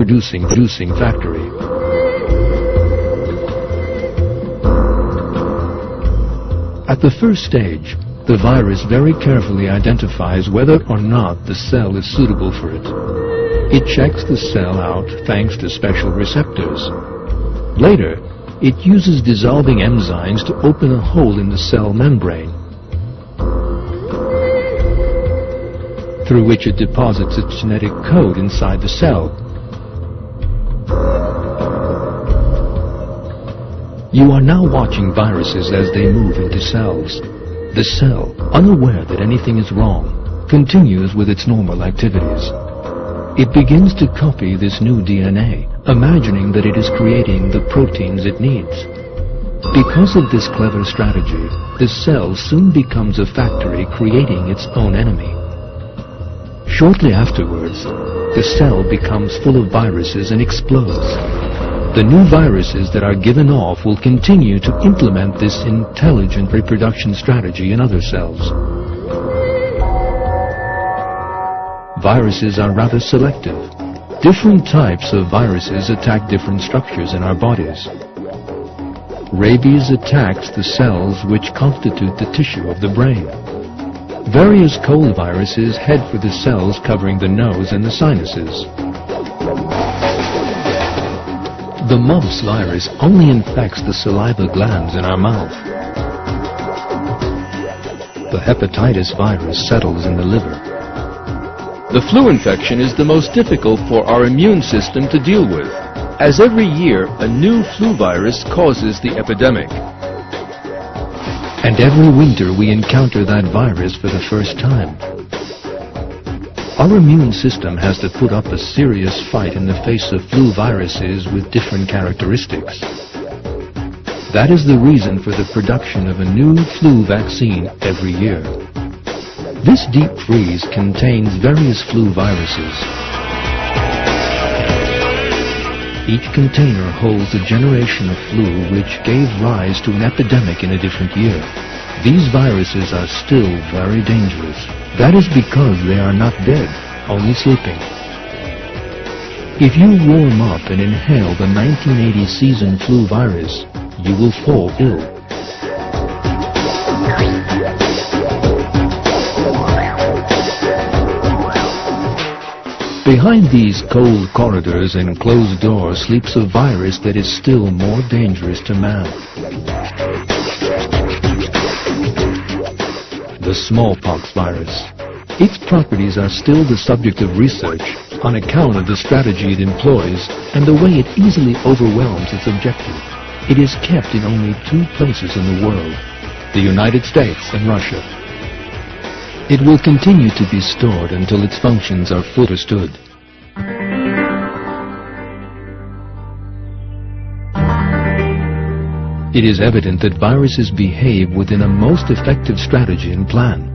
producing factory. At the first stage, the virus very carefully identifies whether or not the cell is suitable for it. It checks the cell out thanks to special receptors. Later, it uses dissolving enzymes to open a hole in the cell membrane, through which it deposits its genetic code inside the cell. You are now watching viruses as they move into cells. The cell, unaware that anything is wrong, continues with its normal activities. It begins to copy this new DNA, imagining that it is creating the proteins it needs. Because of this clever strategy, the cell soon becomes a factory creating its own enemy. Shortly afterwards, the cell becomes full of viruses and explodes. The new viruses that are given off will continue to implement this intelligent reproduction strategy in other cells. Viruses are rather selective. Different types of viruses attack different structures in our bodies. Rabies attacks the cells which constitute the tissue of the brain. Various cold viruses head for the cells covering the nose and the sinuses. The mumps virus only infects the saliva glands in our mouth. The hepatitis virus settles in the liver. The flu infection is the most difficult for our immune system to deal with, as every year a new flu virus causes the epidemic. And every winter we encounter that virus for the first time. Our immune system has to put up a serious fight in the face of flu viruses with different characteristics. That is the reason for the production of a new flu vaccine every year. This deep freeze contains various flu viruses. Each container holds a generation of flu which gave rise to an epidemic in a different year. These viruses are still very dangerous. That is because they are not dead, only sleeping. If you warm up and inhale the 1980 season flu virus, you will fall ill. Behind these cold corridors and closed doors sleeps a virus that is still more dangerous to man. The smallpox virus. Its properties are still the subject of research on account of the strategy it employs and the way it easily overwhelms its objective. It is kept in only 2 places in the world, the United States and Russia. It will continue to be stored until its functions are fully understood. It is evident that viruses behave within a most effective strategy and plan.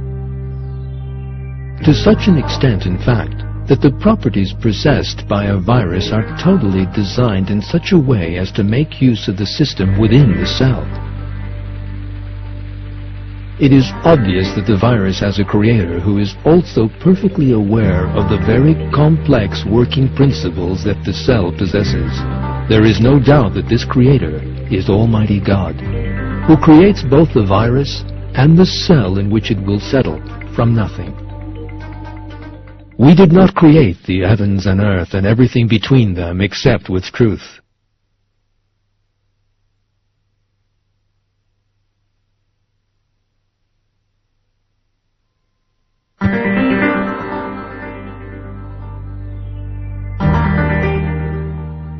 To such an extent, in fact, that the properties possessed by a virus are totally designed in such a way as to make use of the system within the cell. It is obvious that the virus has a creator who is also perfectly aware of the very complex working principles that the cell possesses. There is no doubt that this creator is Almighty God, who creates both the virus and the cell in which it will settle from nothing. We did not create the heavens and earth and everything between them except with truth.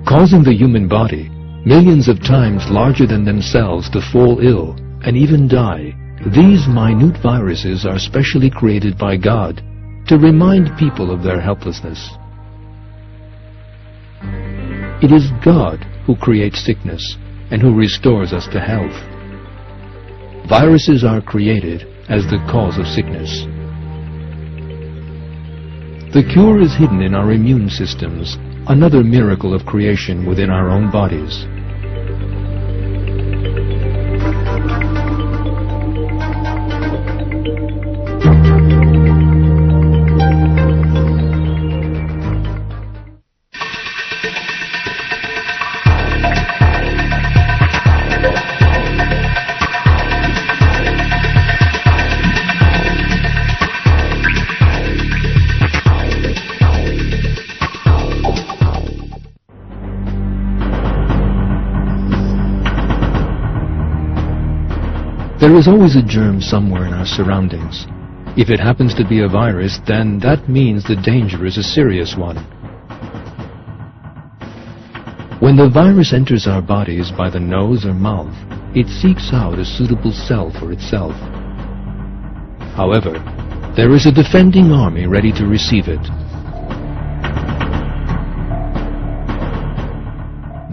Causing the human body millions of times larger than themselves to fall ill and even die, these minute viruses are specially created by God to remind people of their helplessness. It is God who creates sickness and who restores us to health. Viruses are created as the cause of sickness. The cure is hidden in our immune systems, another miracle of creation within our own bodies. There is always a germ somewhere in our surroundings. If it happens to be a virus, then that means the danger is a serious one. When the virus enters our bodies by the nose or mouth, it seeks out a suitable cell for itself. However, there is a defending army ready to receive it.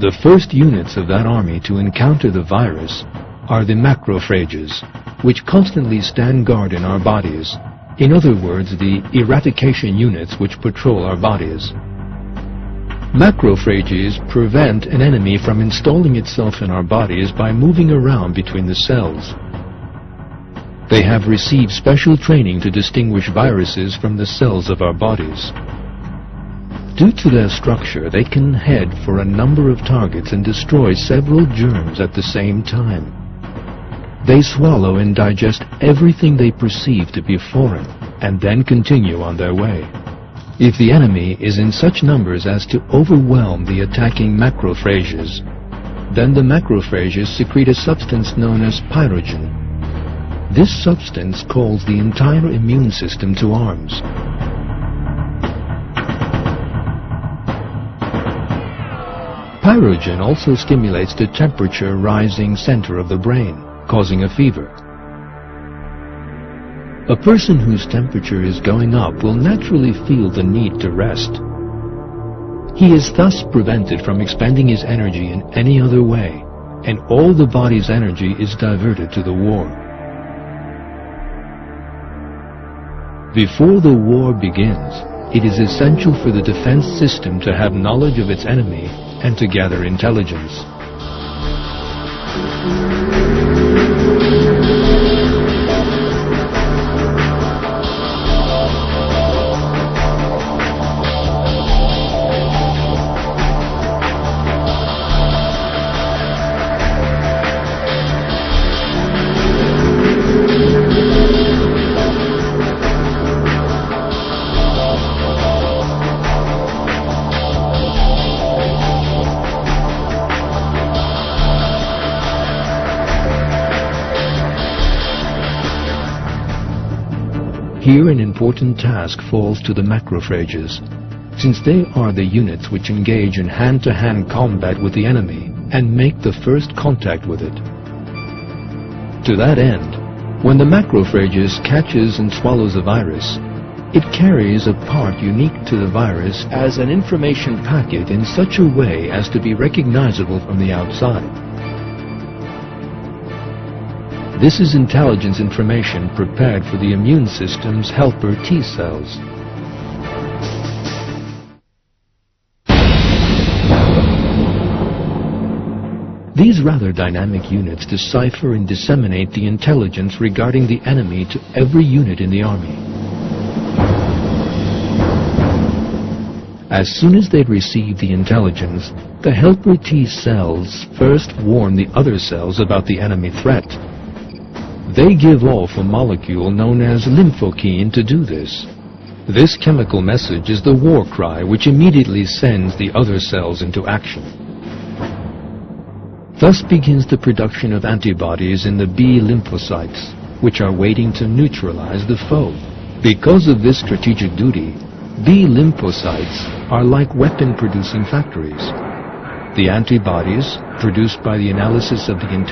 The first units of that army to encounter the virus are the macrophages, which constantly stand guard in our bodies. In other words, the eradication units which patrol our bodies. Macrophages prevent an enemy from installing itself in our bodies by moving around between the cells. They have received special training to distinguish viruses from the cells of our bodies. Due to their structure, they can head for a number of targets and destroy several germs at the same time. They swallow and digest everything they perceive to be foreign, and then continue on their way. If the enemy is in such numbers as to overwhelm the attacking macrophages, then the macrophages secrete a substance known as pyrogen. This substance calls the entire immune system to arms. Pyrogen also stimulates the temperature-rising center of the brain, causing a fever. A person whose temperature is going up will naturally feel the need to rest. He is thus prevented from expending his energy in any other way, and all the body's energy is diverted to the war. Before the war begins, it is essential for the defense system to have knowledge of its enemy and to gather intelligence. Here an important task falls to the macrophages, since they are the units which engage in hand-to-hand combat with the enemy and make the first contact with it. To that end, when the macrophages catches and swallows a virus, it carries a part unique to the virus as an information packet in such a way as to be recognizable from the outside. This is intelligence information prepared for the immune system's helper T cells. These rather dynamic units decipher and disseminate the intelligence regarding the enemy to every unit in the army. As soon as they receive the intelligence, the helper T cells first warn the other cells about the enemy threat. They give off a molecule known as lymphokine to do this. This chemical message is the war cry which immediately sends the other cells into action. Thus begins the production of antibodies in the B lymphocytes, which are waiting to neutralize the foe. Because of this strategic duty, B lymphocytes are like weapon-producing factories. The antibodies, produced by the analysis of the